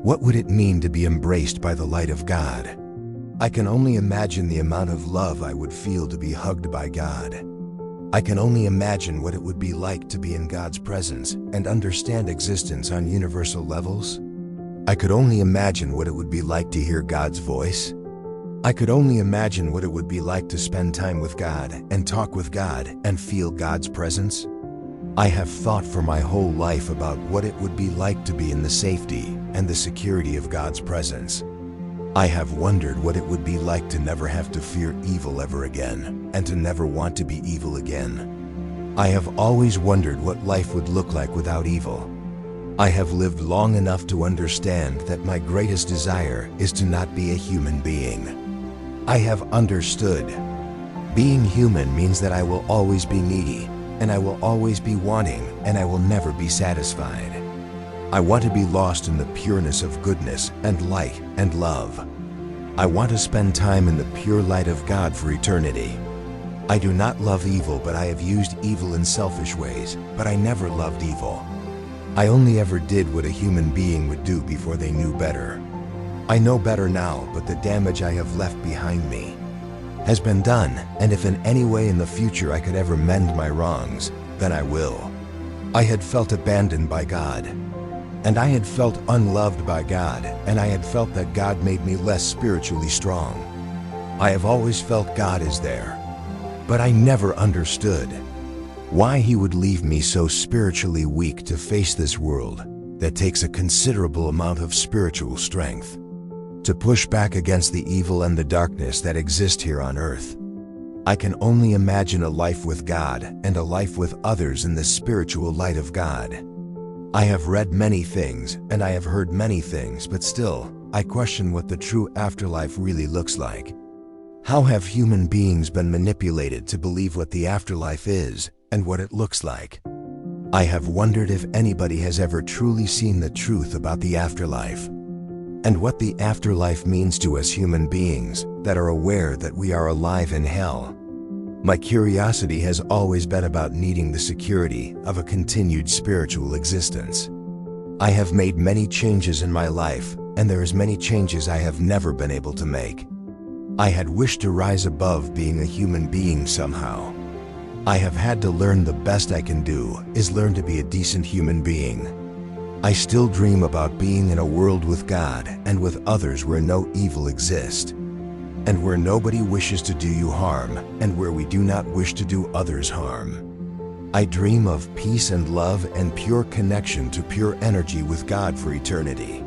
What would it mean to be embraced by the light of God? I can only imagine the amount of love I would feel to be hugged by God. I can only imagine what it would be like to be in God's presence and understand existence on universal levels. I could only imagine what it would be like to hear God's voice. I could only imagine what it would be like to spend time with God and talk with God and feel God's presence. I have thought for my whole life about what it would be like to be in the safety and the security of God's presence. I have wondered what it would be like to never have to fear evil ever again and to never want to be evil again. I have always wondered what life would look like without evil. I have lived long enough to understand that my greatest desire is to not be a human being. I have understood. Being human means that I will always be needy, and I will always be wanting, and I will never be satisfied. I want to be lost in the pureness of goodness and light and love. I want to spend time in the pure light of God for eternity. I do not love evil, but I have used evil in selfish ways, but I never loved evil. I only ever did what a human being would do before they knew better. I know better now, but the damage I have left behind me has been done, and if in any way in the future I could ever mend my wrongs, then I will. I had felt abandoned by God, and I had felt unloved by God, and I had felt that God made me less spiritually strong. I have always felt God is there, but I never understood why He would leave me so spiritually weak to face this world that takes a considerable amount of spiritual strength to push back against the evil and the darkness that exist here on earth. I can only imagine a life with God and a life with others in the spiritual light of God. I have read many things and I have heard many things, but still, I question what the true afterlife really looks like. How have human beings been manipulated to believe what the afterlife is and what it looks like? I have wondered if anybody has ever truly seen the truth about the afterlife and what the afterlife means to us human beings that are aware that we are alive in hell. My curiosity has always been about needing the security of a continued spiritual existence. I have made many changes in my life, and there is many changes I have never been able to make. I had wished to rise above being a human being somehow. I have had to learn the best I can do is learn to be a decent human being. I still dream about being in a world with God and with others where no evil exists, and where nobody wishes to do you harm, and where we do not wish to do others harm. I dream of peace and love and pure connection to pure energy with God for eternity.